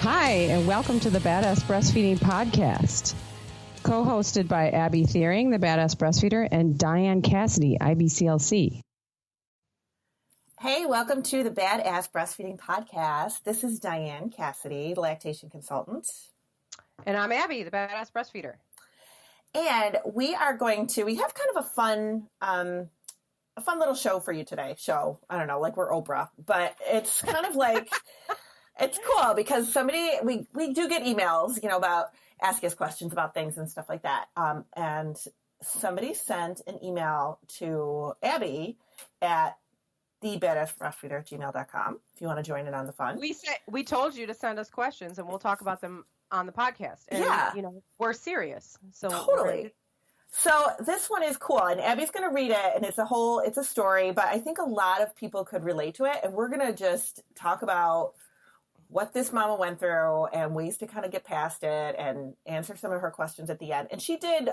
Hi, and welcome to the Badass Breastfeeding Podcast, co-hosted by Abby Thiering, the Badass Breastfeeder, and Dianne Cassidy, IBCLC. Hey, welcome to the Badass Breastfeeding Podcast. This is Dianne Cassidy, lactation consultant. And I'm Abby, the Badass Breastfeeder. And we have kind of a fun little show for you today. I don't know, like we're Oprah, but it's kind of like, it's cool because we do get emails, about asking us questions about things and stuff like that. And somebody sent an email to Abby at thebadassbreastfeeder@gmail.com if you want to join in on the fun. We told you to send us questions and we'll talk about them on the podcast. And, we're serious. So totally. So this one is cool, and Abby's going to read it, and it's a story, but I think a lot of people could relate to it, and we're going to just talk about what this mama went through and ways to kind of get past it and answer some of her questions at the end. And she did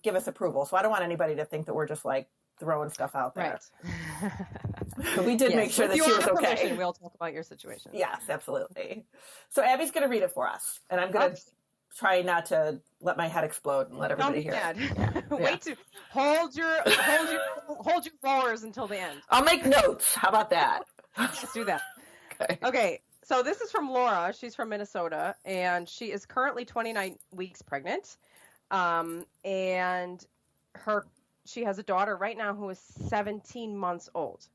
give us approval, so I don't want anybody to think that we're just like throwing stuff out there. Right. We did make sure that she was okay. We'll talk about your situation. Yes, absolutely. So Abby's going to read it for us, and I'm going to try not to let my head explode and let everybody hear it. Yeah. Wait to hold your roars until the end. I'll make notes. How about that? Let's do that. Okay. So this is from Laura. She's from Minnesota, and she is currently 29 weeks pregnant. And she has a daughter right now who is 17 months old.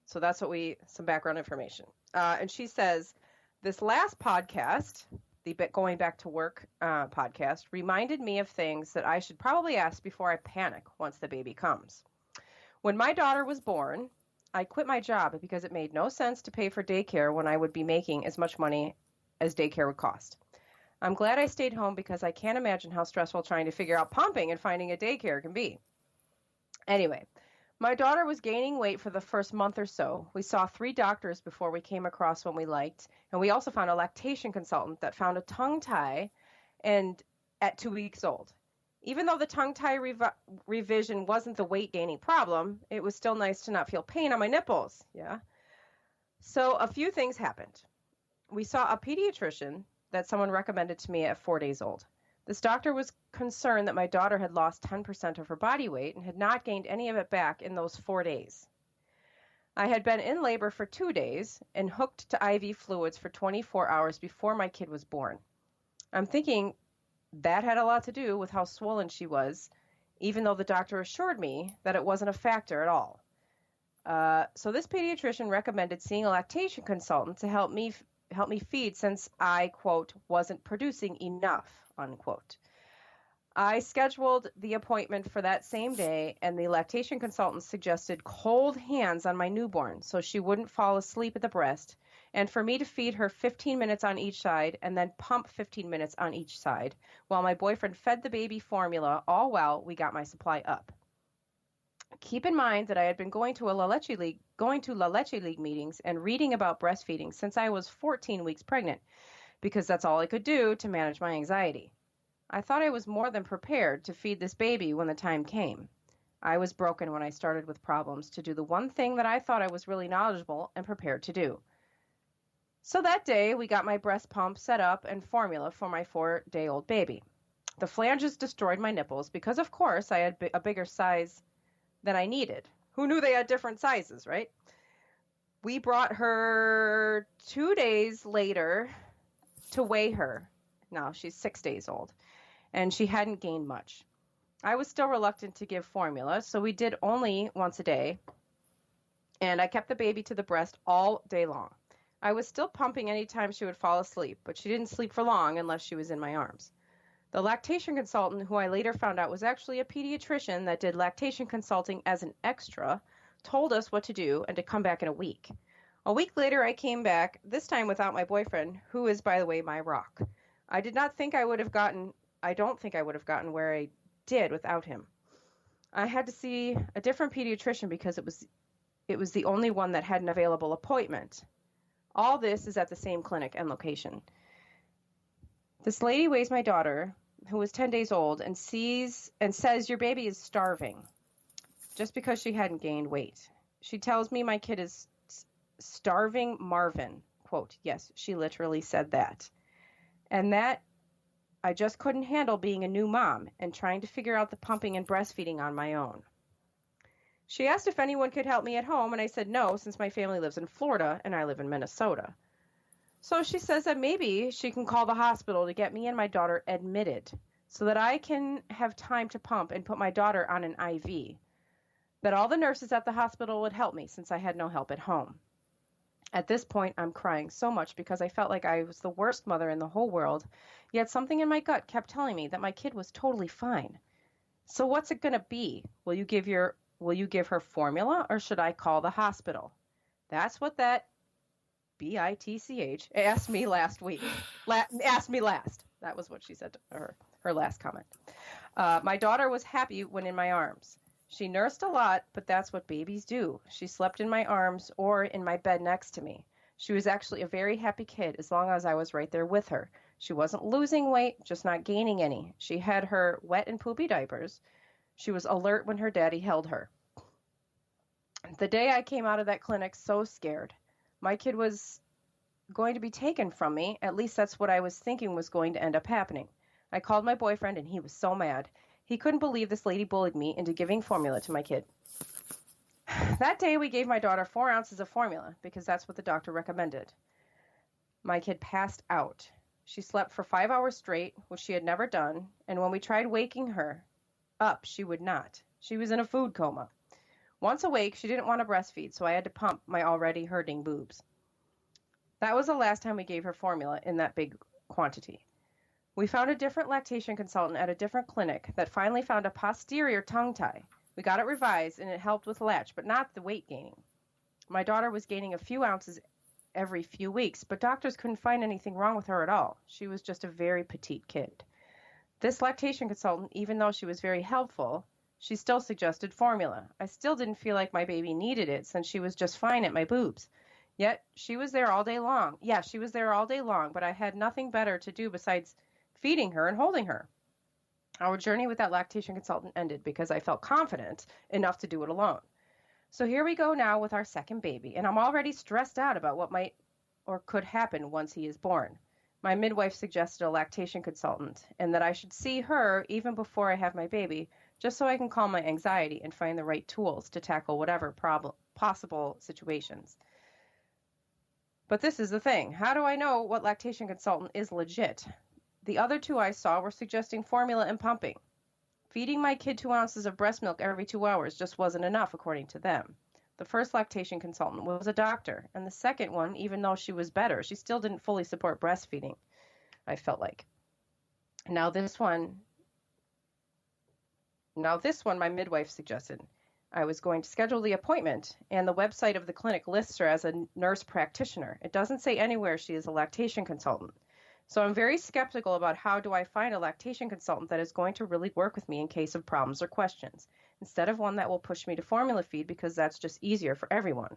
So that's some background information. And she says, this last podcast, the Going Back to Work podcast, reminded me of things that I should probably ask before I panic once the baby comes. When my daughter was born, I quit my job because it made no sense to pay for daycare when I would be making as much money as daycare would cost. I'm glad I stayed home because I can't imagine how stressful trying to figure out pumping and finding a daycare can be. Anyway, my daughter was gaining weight for the first month or so. We saw 3 doctors before we came across one we liked, and we also found a lactation consultant that found a tongue tie at 2 weeks old. Even though the tongue tie revision wasn't the weight gaining problem, it was still nice to not feel pain on my nipples. Yeah. So a few things happened. We saw a pediatrician that someone recommended to me at 4 days old. This doctor was concerned that my daughter had lost 10% of her body weight and had not gained any of it back in those 4 days. I had been in labor for 2 days and hooked to IV fluids for 24 hours before my kid was born. I'm thinking that had a lot to do with how swollen she was, even though the doctor assured me that it wasn't a factor at all. So this pediatrician recommended seeing a lactation consultant to help me feed since I, quote, wasn't producing enough, unquote. I scheduled the appointment for that same day, and the lactation consultant suggested cold hands on my newborn so she wouldn't fall asleep at the breast, and for me to feed her 15 minutes on each side and then pump 15 minutes on each side while my boyfriend fed the baby formula, all while we got my supply up. Keep in mind that I had been going to La Leche League meetings and reading about breastfeeding since I was 14 weeks pregnant, because that's all I could do to manage my anxiety. I thought I was more than prepared to feed this baby when the time came. I was broken when I started with problems to do the one thing that I thought I was really knowledgeable and prepared to do. So that day, we got my breast pump set up and formula for my 4-day-old baby. The flanges destroyed my nipples because, of course, I had a bigger size than I needed. Who knew they had different sizes, right? We brought her 2 days later to weigh her. Now she's 6 days old, and she hadn't gained much. I was still reluctant to give formula, so we did only once a day, and I kept the baby to the breast all day long. I was still pumping any time she would fall asleep, but she didn't sleep for long unless she was in my arms. The lactation consultant, who I later found out was actually a pediatrician that did lactation consulting as an extra, told us what to do and to come back in a week. A week later, I came back, this time without my boyfriend, who is, by the way, my rock. I don't think I would have gotten where I did without him. I had to see a different pediatrician because it was the only one that had an available appointment. All this is at the same clinic and location. This lady weighs my daughter, who was 10 days old, and says your baby is starving, just because she hadn't gained weight. She tells me my kid is starving Marvin. Quote, yes, she literally said that. and that I just couldn't handle being a new mom and trying to figure out the pumping and breastfeeding on my own. She asked if anyone could help me at home, and I said no, since my family lives in Florida and I live in Minnesota. So she says that maybe she can call the hospital to get me and my daughter admitted so that I can have time to pump and put my daughter on an IV. That all the nurses at the hospital would help me since I had no help at home. At this point, I'm crying so much because I felt like I was the worst mother in the whole world, yet something in my gut kept telling me that my kid was totally fine. So what's it going to be? Will you give her formula, or should I call the hospital? That's what that BITCH asked me last week. Asked me last. That was what she said to her last comment. My daughter was happy when in my arms. She nursed a lot, but that's what babies do. She slept in my arms or in my bed next to me. She was actually a very happy kid as long as I was right there with her. She wasn't losing weight, just not gaining any. She had her wet and poopy diapers. She was alert when her daddy held her. The day I came out of that clinic so scared. My kid was going to be taken from me. At least that's what I was thinking was going to end up happening. I called my boyfriend and he was so mad. He couldn't believe this lady bullied me into giving formula to my kid. That day we gave my daughter 4 ounces of formula because that's what the doctor recommended. My kid passed out. She slept for 5 hours straight, which she had never done, and when we tried waking her up, she would not. She was in a food coma. Once awake, she didn't want to breastfeed, so I had to pump my already hurting boobs. That was the last time we gave her formula in that big quantity. We found a different lactation consultant at a different clinic that finally found a posterior tongue tie. We got it revised and it helped with latch, but not the weight gaining. My daughter was gaining a few ounces every few weeks, but doctors couldn't find anything wrong with her at all. She was just a very petite kid. This lactation consultant, even though she was very helpful, she still suggested formula. I still didn't feel like my baby needed it since she was just fine at my boobs. Yet she was there all day long. Yeah, she was there all day long, but I had nothing better to do besides feeding her and holding her. Our journey with that lactation consultant ended because I felt confident enough to do it alone. So here we go now with our second baby, and I'm already stressed out about what might or could happen once he is born. My midwife suggested a lactation consultant and that I should see her even before I have my baby, just so I can calm my anxiety and find the right tools to tackle whatever possible situations. But this is the thing. How do I know what lactation consultant is legit? The other 2 I saw were suggesting formula and pumping. Feeding my kid 2 ounces of breast milk every 2 hours just wasn't enough, according to them. The first lactation consultant was a doctor, and the second one, even though she was better, she still didn't fully support breastfeeding, I felt like. Now this one, my midwife suggested. I was going to schedule the appointment, and the website of the clinic lists her as a nurse practitioner. It doesn't say anywhere she is a lactation consultant. So I'm very skeptical about how do I find a lactation consultant that is going to really work with me in case of problems or questions, instead of one that will push me to formula feed because that's just easier for everyone.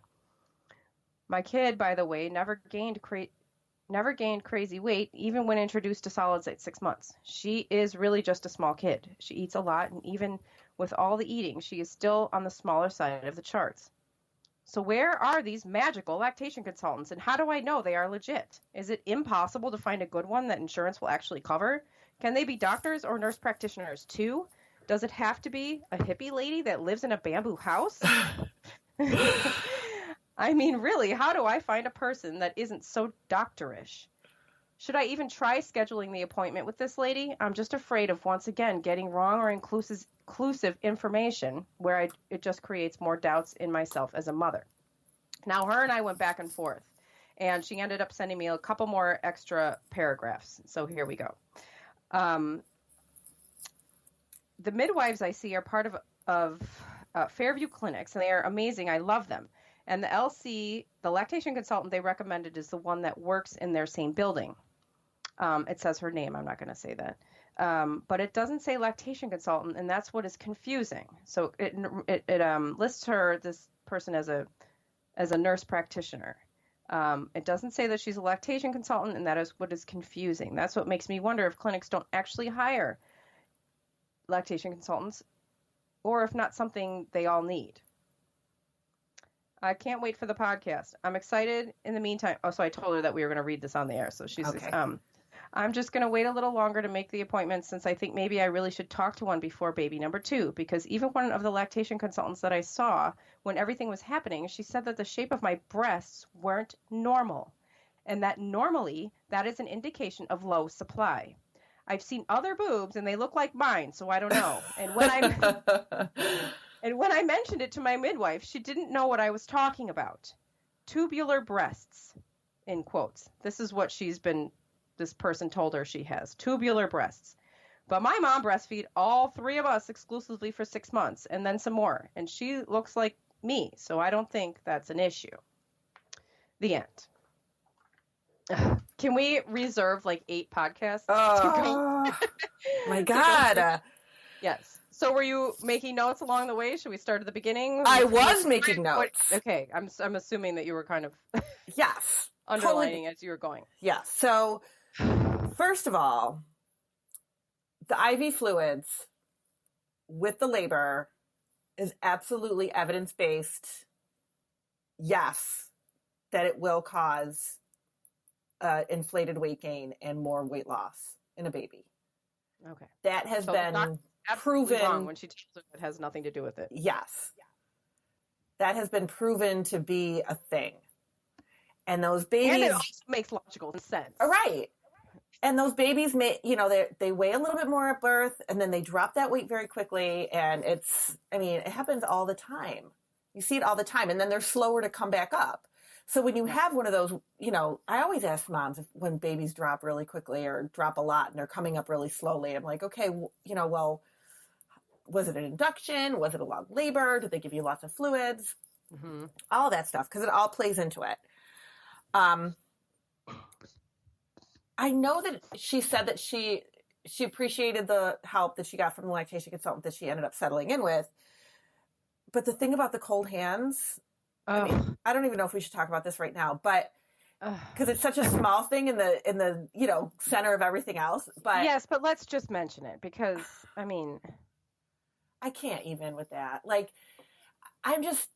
My kid, by the way, never gained crazy weight, even when introduced to solids at 6 months. She is really just a small kid. She eats a lot, and even with all the eating, she is still on the smaller side of the charts. So where are these magical lactation consultants, and how do I know they are legit? Is it impossible to find a good one that insurance will actually cover? Can they be doctors or nurse practitioners too? Does it have to be a hippie lady that lives in a bamboo house? I mean, really, how do I find a person that isn't so doctorish? Should I even try scheduling the appointment with this lady? I'm just afraid of, once again, getting wrong or inclusive information where it just creates more doubts in myself as a mother. Now, her and I went back and forth, and she ended up sending me a couple more extra paragraphs. So here we go. The midwives I see are part of Fairview Clinics, and they are amazing. I love them. And the LC, the lactation consultant they recommended, is the one that works in their same building. It says her name. I'm not going to say that. But it doesn't say lactation consultant, and that's what is confusing. So it lists this person as a nurse practitioner. It doesn't say that she's a lactation consultant, and that is what is confusing. That's what makes me wonder if clinics don't actually hire lactation consultants, or if not something they all need. I can't wait for the podcast. I'm excited in the meantime. Oh, so I told her that we were going to read this on the air. So she's, okay. I'm just going to wait a little longer to make the appointment since I think maybe I really should talk to one before baby number 2, because even one of the lactation consultants that I saw when everything was happening, she said that the shape of my breasts weren't normal, and that normally that is an indication of low supply. I've seen other boobs and they look like mine, so I don't know. And when I mentioned it to my midwife, she didn't know what I was talking about. Tubular breasts, in quotes. This is what this person told her she has. Tubular breasts. But my mom breastfeed all 3 of us exclusively for 6 months and then some more. And she looks like me, so I don't think that's an issue. The end. Can we reserve like 8 podcasts? Oh, my God. Yes. So were you making notes along the way? Should we start at the beginning? I was making notes. Okay. I'm assuming that you were kind of yes, underlining totally. As you were going. Yeah. So first of all, the IV fluids with the labor is absolutely evidence-based. Yes, that it will cause inflated weight gain and more weight loss in a baby. Okay. That has been proven. Wrong when she tells us it has nothing to do with it. Yes. That has been proven to be a thing. And those babies. And it also makes logical sense. Right. And those babies they weigh a little bit more at birth and then they drop that weight very quickly. And it happens all the time. You see it all the time. And then they're slower to come back up. So when you have one of those, I always ask moms when babies drop really quickly or drop a lot and they're coming up really slowly. I'm like, okay, well, was it an induction? Was it a long labor? Did they give you lots of fluids? Mm-hmm. All that stuff, because it all plays into it. I know that she said that she appreciated the help that she got from the lactation consultant that she ended up settling in with. But the thing about the cold hands... I don't even know if we should talk about this right now, but because it's such a small thing in the center of everything else. But yes, but let's just mention it because I can't even with that. Like,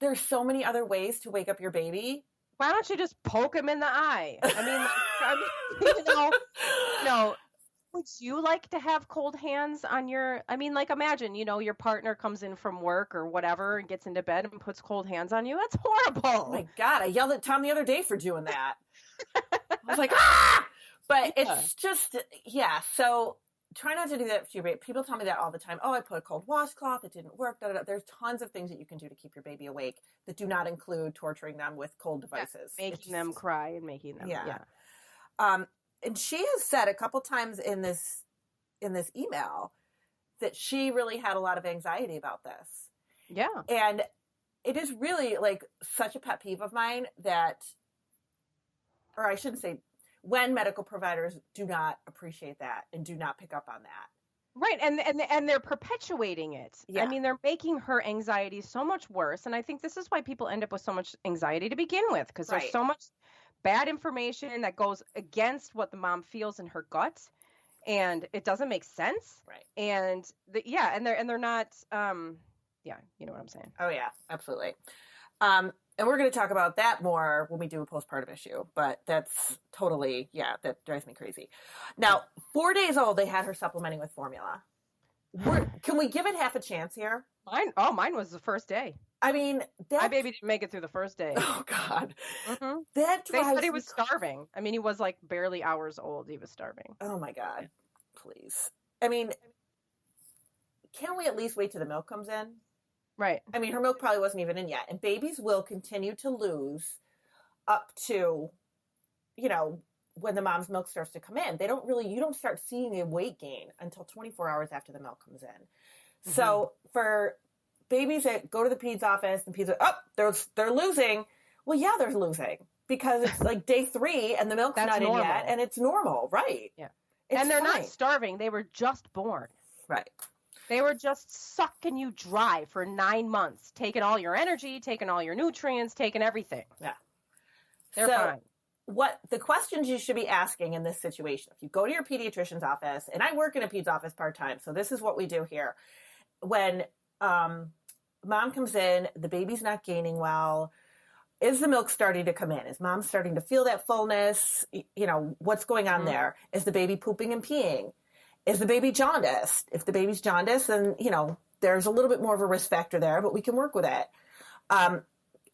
there's so many other ways to wake up your baby. Why don't you just poke him in the eye? No. Would you like to have cold hands on your, imagine, your partner comes in from work or whatever and gets into bed and puts cold hands on you. That's horrible. Oh my God. I yelled at Tom the other day for doing that. I was like, ah! But it's just, yeah. So try not to do that for your baby. People tell me that all the time. Oh, I put a cold washcloth. It didn't work. Da, da, da. There's tons of things that you can do to keep your baby awake that do not include torturing them with cold devices. Yeah, making them cry and making them. Yeah. And she has said a couple times in this email that she really had a lot of anxiety about this. Yeah. And it is really like such a pet peeve of mine or I shouldn't say, when medical providers do not appreciate that and do not pick up on that. Right. And they're perpetuating it. Yeah. They're making her anxiety so much worse. And I think this is why people end up with so much anxiety to begin with, because there's so much bad information that goes against what the mom feels in her gut, and it doesn't make sense. Right. And they're not, you know what I'm saying? Oh yeah, absolutely. And we're going to talk about that more when we do a postpartum issue, but that's totally, that drives me crazy. Now, 4 days old, they had her supplementing with formula. Can we give it half a chance here? Mine was the first day. My baby didn't make it through the first day. Oh God. Mm-hmm. They said he was starving. He was like barely hours old. He was starving. Oh my God. Please. Can't we at least wait till the milk comes in? Right. Her milk probably wasn't even in yet. And babies will continue to lose up to, when the mom's milk starts to come in. You don't start seeing a weight gain until 24 hours after the milk comes in. Mm-hmm. So for babies that go to the peds office and peds are, they're losing. Well, yeah, they're losing because it's like day 3 and the milk's not in yet and it's normal. Right. Yeah. And they're not starving. They were just born. Right. They were just sucking you dry for 9 months, taking all your energy, taking all your nutrients, taking everything. Yeah. They're fine. What the questions you should be asking in this situation, if you go to your pediatrician's office, and I work in a peds office part-time, so this is what we do here. When mom comes in, the baby's not gaining well, is the milk starting to come in? Is mom starting to feel that fullness? You know, what's going on there? Is the baby pooping and peeing? Is the baby jaundiced? If the baby's jaundiced, then, you know, there's a little bit more of a risk factor there, but we can work with it.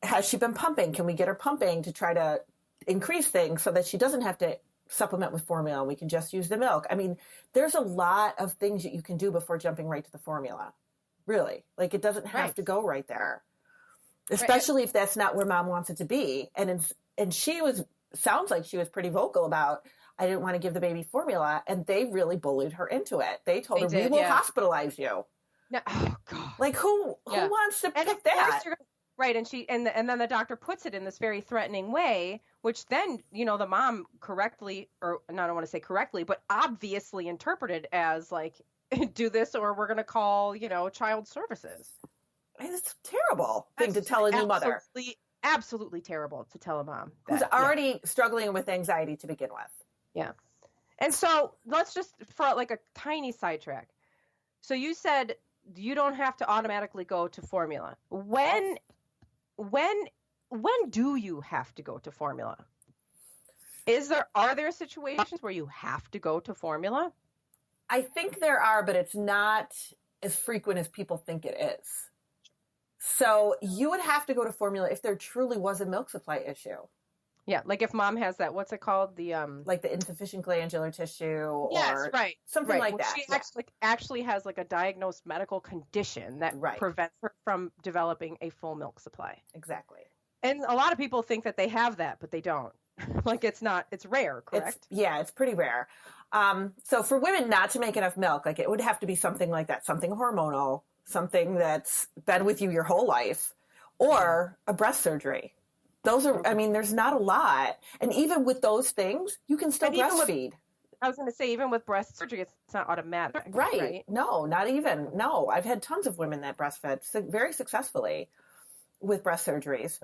Has she been pumping? Can we get her pumping to try to increase things so that she doesn't have to supplement with formula? We can just use the milk. I mean, there's a lot of things that you can do before jumping right to the formula. Really. Like, it doesn't have to go right there, especially if that's not where mom wants it to be. And she sounds like she was pretty vocal about, I didn't want to give the baby formula. And they really bullied her into it. They told her, we will hospitalize you. No, oh God. Like, who wants to pick that? Right. And then the doctor puts it in this very threatening way, which then, you know, the mom correctly, or I don't want to say correctly, but obviously interpreted as like, do this or we're going to call, you know, child services. It's a terrible thing to tell a new mother. Absolutely terrible to tell a mom. Who's already struggling with anxiety to begin with. Yeah. And so let's just, for like a tiny sidetrack. So you said you don't have to automatically go to formula. When do you have to go to formula? Are there situations where you have to go to formula? I think there are, but it's not as frequent as people think it is. So you would have to go to formula if there truly was a milk supply issue. Yeah, like if mom has that, what's it called? Like the insufficient glandular tissue, yes, or right, something like that. She actually has like a diagnosed medical condition that prevents her from developing a full milk supply. Exactly. And a lot of people think that they have that, but they don't. Like it's rare, correct? It's pretty rare. So for women not to make enough milk, like it would have to be something like that, something hormonal, something that's been with you your whole life, or a breast surgery. Those are, I mean, there's not a lot. And even with those things, you can still breastfeed. I was going to say, even with breast surgery, it's not automatic. Right. No, not even. No, I've had tons of women that breastfed very successfully with breast surgeries.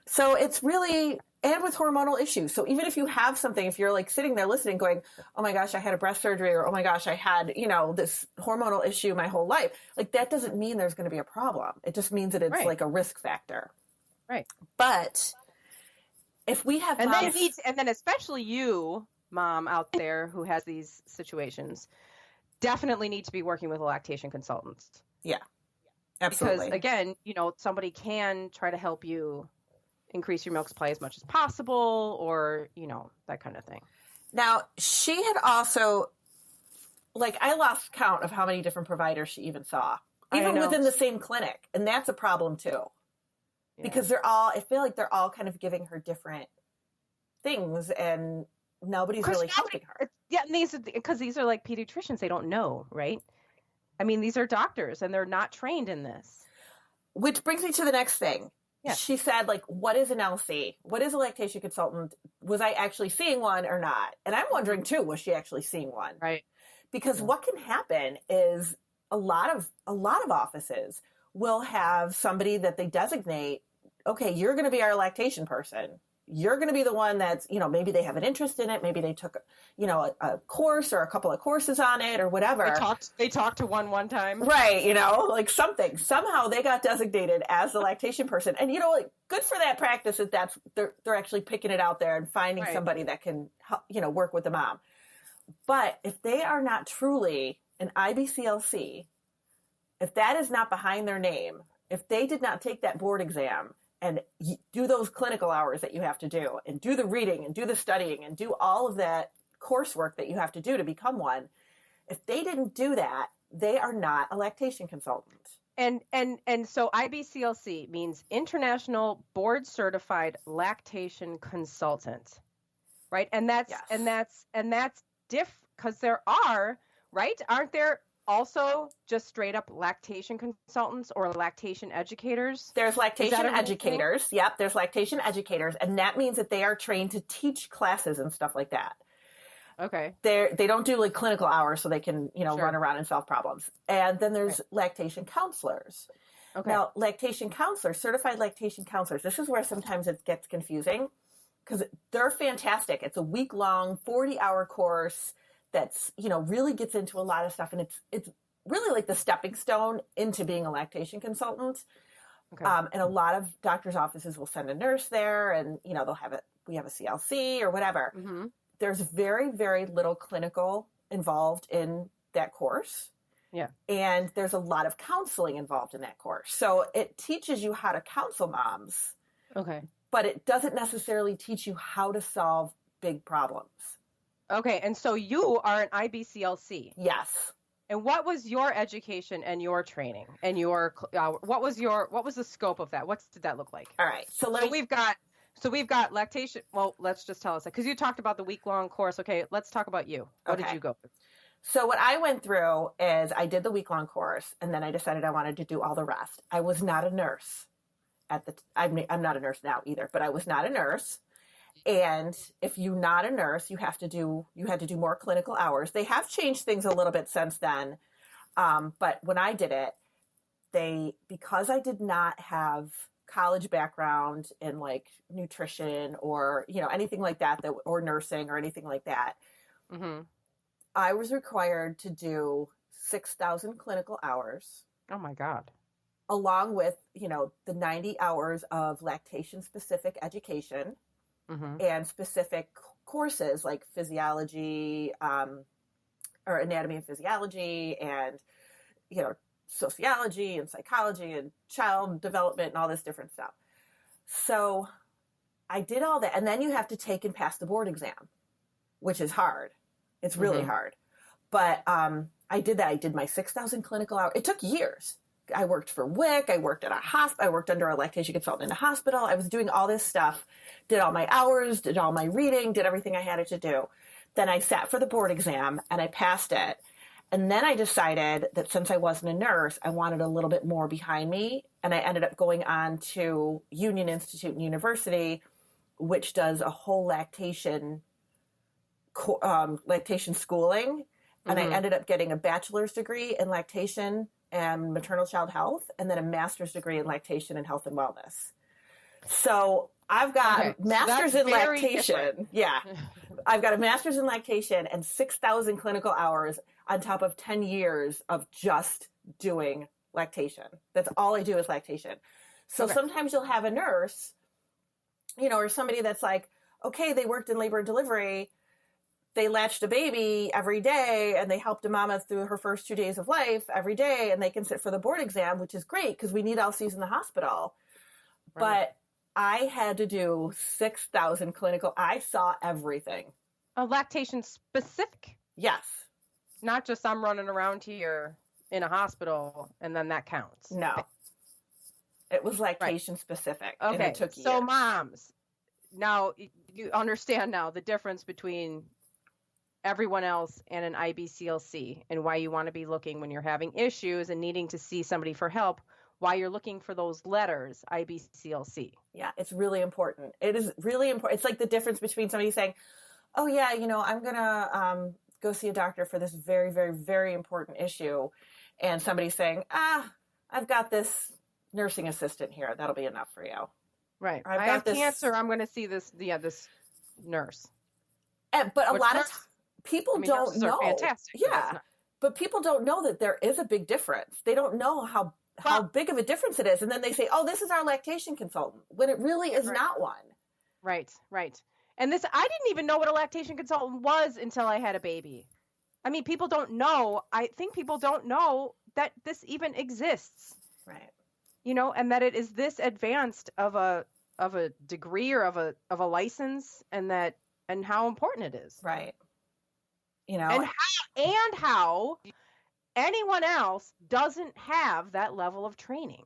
So it's really, and with hormonal issues. So even if you have something, if you're like sitting there listening going, oh my gosh, I had a breast surgery, or oh my gosh, I had, you know, this hormonal issue my whole life. Like that doesn't mean there's going to be a problem. It just means that it's like a risk factor. Right. But if we have and then especially you, mom out there who has these situations, definitely need to be working with a lactation consultant. Yeah, absolutely. Because again, you know, somebody can try to help you increase your milk supply as much as possible, or, you know, that kind of thing. Now, she had also, like, I lost count of how many different providers she even saw, even within the same clinic. And that's a problem too. Yeah. Because I feel like they're all kind of giving her different things and nobody's really helping her. Yeah, and because these are like pediatricians, they don't know, right? I mean, these are doctors and they're not trained in this. Which brings me to the next thing. Yeah. She said, like, what is an LC? What is a lactation consultant? Was I actually seeing one or not? And I'm wondering too, was she actually seeing one? Right. Because what can happen is a lot of offices will have somebody that they designate, okay, you're going to be our lactation person. You're going to be the one that's, you know, maybe they have an interest in it. Maybe they took, you know, a course or a couple of courses on it or whatever. They talked to one time. Right. You know, like something. Somehow they got designated as the lactation person. And, you know, like good for that practice if they're actually picking it out there and finding somebody that can, you know, work with the mom. But if they are not truly an IBCLC, if that is not behind their name, if they did not take that board exam and do those clinical hours that you have to do and do the reading and do the studying and do all of that coursework that you have to do to become one, if they didn't do that, they are not a lactation consultant. And so IBCLC means International Board Certified Lactation Consultant, right? And that's because there are, right? Aren't there also just straight up lactation consultants or lactation educators? There's lactation educators. Yep, there's lactation educators, and that means that they are trained to teach classes and stuff like that. Okay. They don't do like clinical hours so they can, you know, run around and solve problems. And then there's lactation counselors. Okay. Now, lactation counselors, certified lactation counselors, this is where sometimes it gets confusing because they're fantastic. It's a week-long, 40-hour course that's, you know, really gets into a lot of stuff. And it's really like the stepping stone into being a lactation consultant. Okay. And a lot of doctors' offices will send a nurse there, and we have a CLC or whatever. Mm-hmm. There's very, very little clinical involved in that course. Yeah. And there's a lot of counseling involved in that course. So it teaches you how to counsel moms. Okay. But it doesn't necessarily teach you how to solve big problems. Okay. And so you are an IBCLC. Yes. And what was your education and your training and what was the scope of that? What did that look like? All right. So we've got lactation. Well, let's just tell us that because you talked about the week-long course. Okay. Let's talk about you. What did you go through? So what I went through is I did the week-long course, and then I decided I wanted to do all the rest. I was not a nurse I'm not a nurse now either, but I was not a nurse. And if you're not a nurse, you had to do more clinical hours. They have changed things a little bit since then. But when I did it, because I did not have college background in like nutrition or, anything like that, or nursing or anything like that, mm-hmm. I was required to do 6,000 clinical hours. Oh my God. Along with, the 90 hours of lactation-specific education mm-hmm. and specific courses like physiology, or anatomy and physiology and, sociology and psychology and child development and all this different stuff. So I did all that. And then you have to take and pass the board exam, which is hard. It's really mm-hmm. hard. But I did that. I did my 6,000 clinical hours. It took years. I worked for WIC. I worked at a hospital. I worked under a lactation consultant in a hospital. I was doing all this stuff, did all my hours, did all my reading, did everything I had to do. Then I sat for the board exam and I passed it. And then I decided that since I wasn't a nurse, I wanted a little bit more behind me. And I ended up going on to Union Institute and University, which does a whole lactation schooling. And I ended up getting a bachelor's degree in lactation and maternal child health, and then a master's degree in lactation and health and wellness. So I've got master's in lactation. Different. Yeah. I've got a master's in lactation and 6,000 clinical hours on top of 10 years of just doing lactation. That's all I do is lactation. So sometimes you'll have a nurse, or somebody that's like, okay, they worked in labor and delivery. They latched a baby every day and they helped a mama through her first 2 days of life every day, and they can sit for the board exam, which is great because we need LCs in the hospital. Right. But I had to do 6,000 clinical. I saw everything. A lactation specific. Yes. Not just I'm running around here in a hospital and then that counts. No. It was lactation specific. Okay. And it took years. So moms, now you understand now the difference between everyone else and an IBCLC and why you want to be looking when you're having issues and needing to see somebody for help, why you're looking for those letters, IBCLC. Yeah, it's really important. It is really important. It's like the difference between somebody saying, oh yeah, I'm going to go see a doctor for this very, very, very important issue. And somebody saying, I've got this nursing assistant here. That'll be enough for you. Right. I have cancer. I'm going to see this nurse. But a lot of times, people don't know. Fantastic. Yeah. But people don't know that there is a big difference. They don't know how big of a difference it is. And then they say, oh, this is our lactation consultant, when it really is not one. Right. And I didn't even know what a lactation consultant was until I had a baby. I mean, people don't know. I think people don't know that this even exists. Right. And that it is this advanced of a degree or of a license, and how important it is. Right. And how anyone else doesn't have that level of training.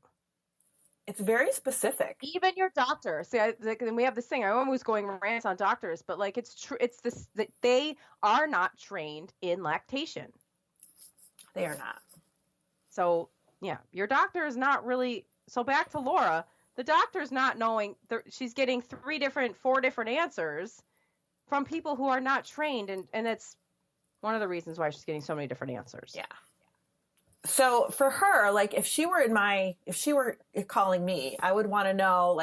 It's very specific. Even your doctor. See, and we have this thing. I'm always going rants on doctors, but it's true. It's this that they are not trained in lactation. They are not. So yeah, your doctor is not really. So back to Laura, the doctor's not knowing. She's getting 4 different answers from people who are not trained, and it's one of the reasons why she's getting so many different answers. Yeah. So for her, if she were calling me, I would want to know,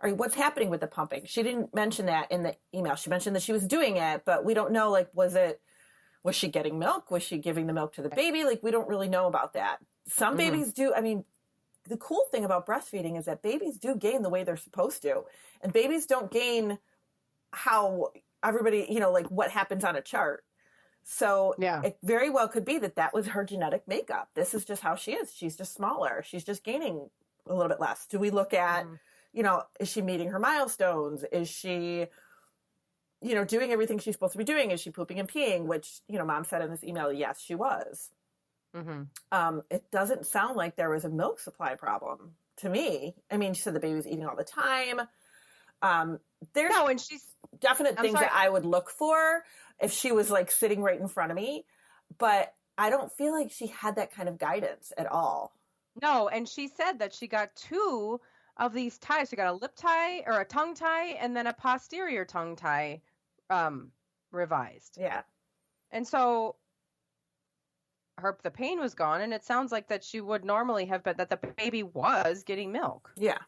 what's happening with the pumping? She didn't mention that in the email. She mentioned that she was doing it, but we don't know, was she getting milk? Was she giving the milk to the baby? We don't really know about that. Some babies do. I mean, the cool thing about breastfeeding is that babies do gain the way they're supposed to. And babies don't gain how everybody, like what happens on a chart. So it very well could be that was her genetic makeup. This is just how she is. She's just smaller. She's just gaining a little bit less. Do we look at, is she meeting her milestones? Is she, doing everything she's supposed to be doing? Is she pooping and peeing? Which, mom said in this email, yes, she was. Mm-hmm. It doesn't sound like there was a milk supply problem to me. I mean, she said the baby was eating all the time. There's and she's definite things that I would look for if she was like sitting right in front of me, but I don't feel like she had that kind of guidance at all. No, and she said that she got 2 of these ties. She got a lip tie or a tongue tie and then a posterior tongue tie revised. Yeah. And so the pain was gone, and it sounds like that she would normally have been, that the baby was getting milk. Yeah.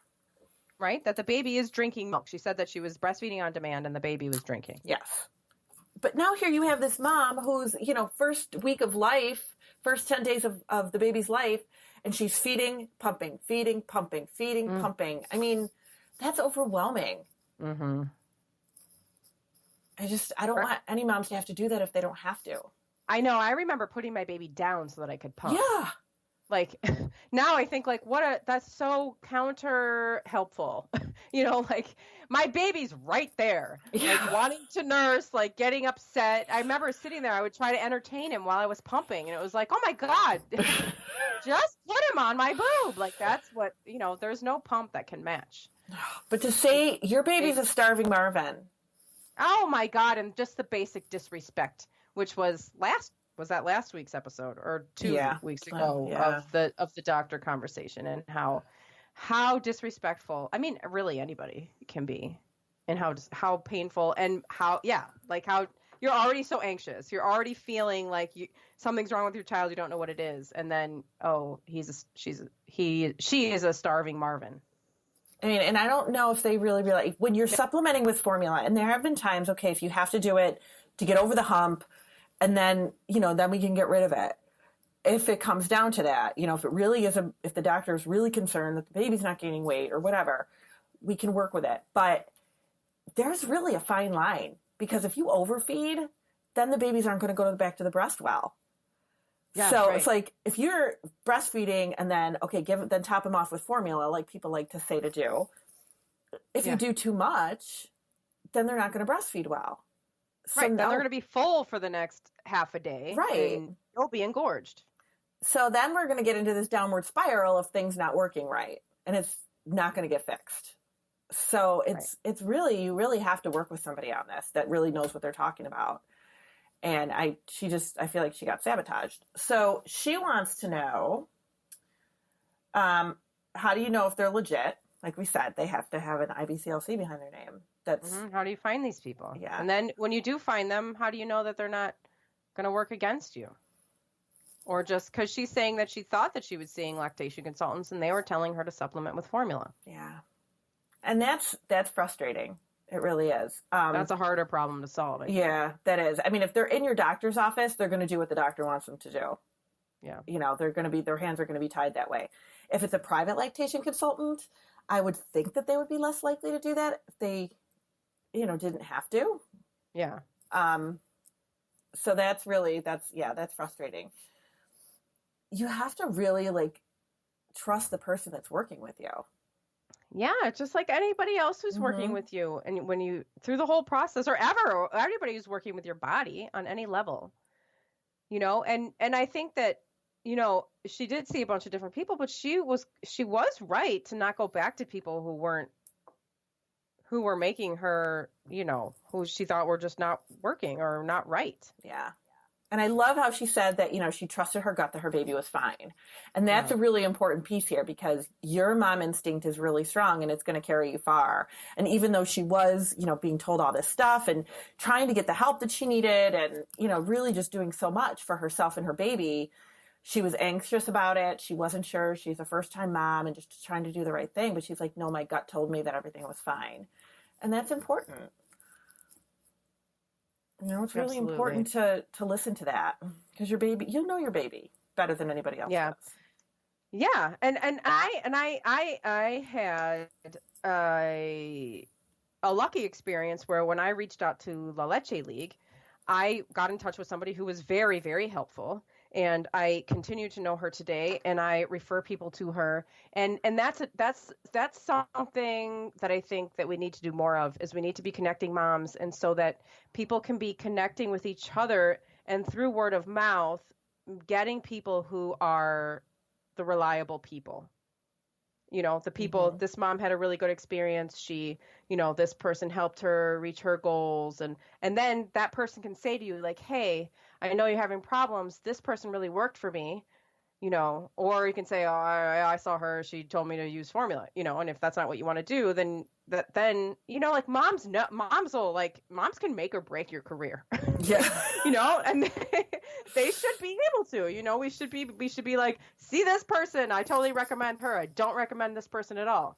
Right? That the baby is drinking milk. She said that she was breastfeeding on demand and the baby was drinking. Yes. But now here you have this mom who's, first week of life, first 10 days of the baby's life, and she's feeding, pumping, feeding, pumping, feeding, pumping. I mean, that's overwhelming. Mm-hmm. I don't want any moms to have to do that if they don't have to. I know. I remember putting my baby down so that I could pump. Yeah. Like now I think like that's so counter helpful. Like my baby's right there, like wanting to nurse, like getting upset. I remember sitting there, I would try to entertain him while I was pumping, and it was like, oh my God, just put him on my boob. Like that's what, there's no pump that can match. But to say your baby's a starving Marvin. Oh my God. And just the basic disrespect, which was that last week's episode or 2 weeks ago of the doctor conversation, and how disrespectful, I mean, really anybody can be, and how painful, and how you're already so anxious. You're already feeling like something's wrong with your child. You don't know what it is. And then, she is a starving Marvin. I mean, and I don't know if they really realize when you're supplementing with formula, and there have been times, okay, if you have to do it to get over the hump, and then, then we can get rid of it. If it comes down to that, if it really is if the doctor is really concerned that the baby's not gaining weight or whatever, we can work with it. But there's really a fine line, because if you overfeed, then the babies aren't going to go back to the breast well. Yeah, so it's like if you're breastfeeding and then, okay, then top them off with formula, like people like to say to do. If you do too much, then they're not going to breastfeed well. So right, then they're going to be full for the next half a day. Right. And you'll be engorged. So then we're going to get into this downward spiral of things not working right. And it's not going to get fixed. So it's really, you really have to work with somebody on this that really knows what they're talking about. And I feel like she got sabotaged. So she wants to know, how do you know if they're legit? Like we said, they have to have an IBCLC behind their name. How do you find these people? Yeah. And then when you do find them, how do you know that they're not going to work against you? Or just because she's saying that she thought that she was seeing lactation consultants and they were telling her to supplement with formula. Yeah. And that's frustrating. It really is. That's a harder problem to solve. Yeah, that is. I mean, if they're in your doctor's office, they're going to do what the doctor wants them to do. Yeah. Their hands are going to be tied that way. If it's a private lactation consultant, I would think that they would be less likely to do that if they, didn't have to. Yeah. So that's frustrating. You have to really trust the person that's working with you. Yeah, just like anybody else who's working with you, and when you through the whole process, or everybody who's working with your body on any level, and I think that she did see a bunch of different people, but she was right to not go back to people who were making her, who she thought were just not working or not right. Yeah. And I love how she said that, she trusted her gut that her baby was fine. And that's a really important piece here, because your mom instinct is really strong and it's going to carry you far. And even though she was, being told all this stuff and trying to get the help that she needed and, really just doing so much for herself and her baby, she was anxious about it. She wasn't sure. She's a first-time mom and just trying to do the right thing. But she's like, no, my gut told me that everything was fine. And that's important. It's really important to listen to that, because your baby, your baby better than anybody else does. Yeah, I had a lucky experience where when I reached out to La Leche League, I got in touch with somebody who was very, very helpful. And I continue to know her today, and I refer people to her. And that's something that I think that we need to do more of, is we need to be connecting moms, and so that people can be connecting with each other, and through word of mouth, getting people who are the reliable people. The people, Mm-hmm. this mom had a really good experience. This person helped her reach her goals. And then that person can say to you, like, hey, I know you're having problems. This person really worked for me. Or you can say, oh, I saw her, she told me to use formula, and if that's not what you want to do, then like moms can make or break your career. Yeah. And they should be able to, we should be like, see this person, I totally recommend her, I don't recommend this person at all.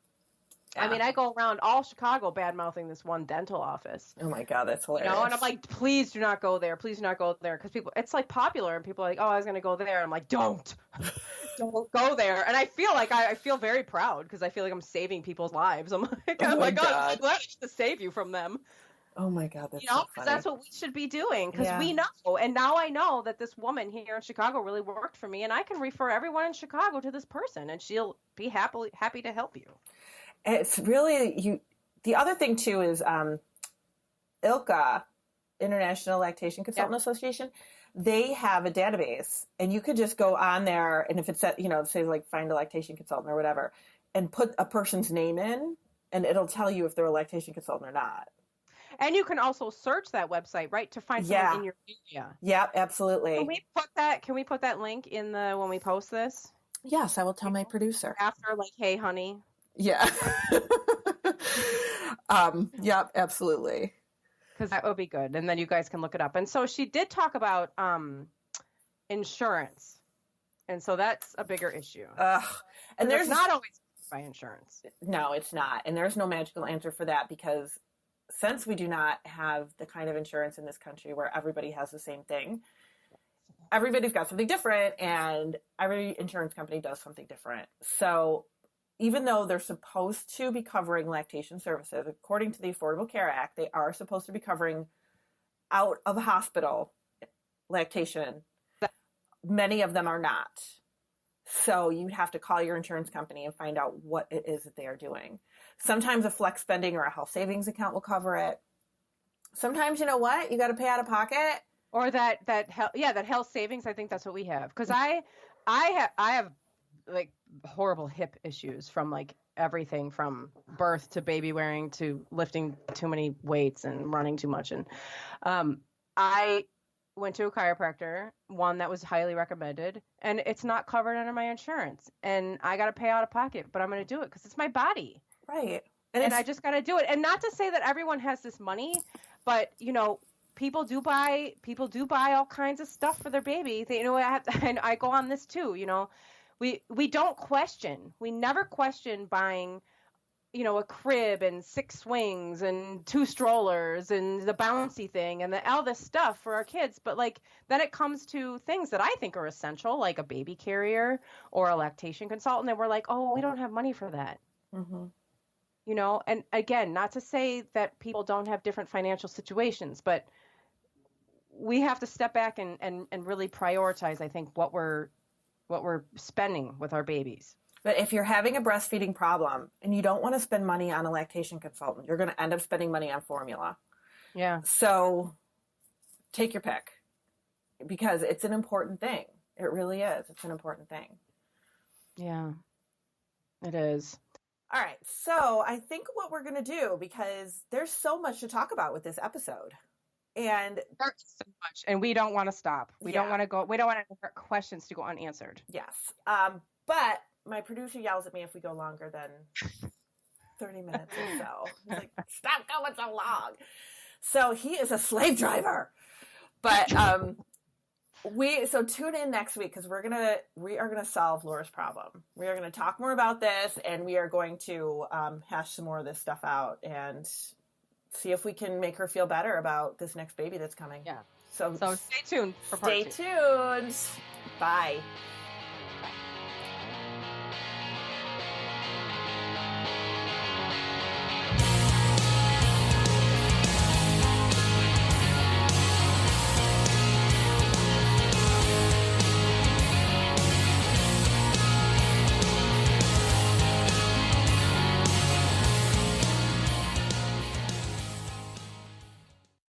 I Yeah. mean, I go around all Chicago bad mouthing this one dental office. Oh my God, that's hilarious. And I'm like, please do not go there. Please do not go there. Because it's like popular, and people are like, oh, I was going to go there. And I'm like, don't go there. And I feel like I feel very proud, because I feel like I'm saving people's lives. I'm like, Oh my God, I'm God. so glad I get to save you from them. Oh my God, that's so Because funny. that's what we should be doing. Because Yeah. we know. And now I know that this woman here in Chicago really worked for me, and I can refer everyone in Chicago to this person, and she'll be happy to help you. It's really the other thing too is ILCA, International Lactation Consultant Association. They have a database, and you could just go on there, and if it's at, say like find a lactation consultant or whatever, and put a person's name in, and it'll tell you if they're a lactation consultant or not. And you can also search that website, right, to find someone in your area. Yeah, absolutely. Can we put that link in when we post this? Yes, I will tell my producer. After, like, hey, honey. Yeah. Yep, absolutely. Because that would be good. And then you guys can look it up. And so she did talk about insurance. And so that's a bigger issue. And there's not always by insurance. No, it's not. And there's no magical answer for that, because since we do not have the kind of insurance in this country where everybody has the same thing, everybody's got something different, and every insurance company does something different. So even though they're supposed to be covering lactation services, according to the Affordable Care Act, they are supposed to be covering out of hospital lactation. Many of them are not. So you have to call your insurance company and find out what it is that they are doing. Sometimes a flex spending or a health savings account will cover it. Sometimes, you know what? You got to pay out of pocket. Or that health savings. I think that's what we have. Because I have like horrible hip issues, from like everything from birth to baby wearing to lifting too many weights and running too much. And I went to a chiropractor, one that was highly recommended, and it's not covered under my insurance. And I got to pay out of pocket, but I'm going to do it because it's my body. Right. And I just got to do it. And not to say that everyone has this money, but people do buy all kinds of stuff for their baby. And I go on this too, we don't question. We never question buying, a crib and 6 swings and 2 strollers and the bouncy thing and all this stuff for our kids. But then it comes to things that I think are essential, like a baby carrier or a lactation consultant. And we're like, oh, we don't have money for that. Mm-hmm. And again, not to say that people don't have different financial situations, but we have to step back and really prioritize, I think, what we're spending with our babies. But if you're having a breastfeeding problem and you don't want to spend money on a lactation consultant, you're going to end up spending money on formula. Yeah. So take your pick, because it's an important thing. It really is. It's an important thing. Yeah, it is. All right. So I think what we're going to do, because there's so much to talk about with this episode. And there's so much, and we don't want to stop. We don't want questions to go unanswered. Yes. But my producer yells at me if we go longer than 30 minutes or so. He's like, stop going so long. So he is a slave driver. But so tune in next week, because we are gonna solve Laura's problem. We are gonna talk more about this, and we are going to hash some more of this stuff out and see if we can make her feel better about this next baby that's coming. Yeah. So stay tuned for part 2. Stay tuned. Bye.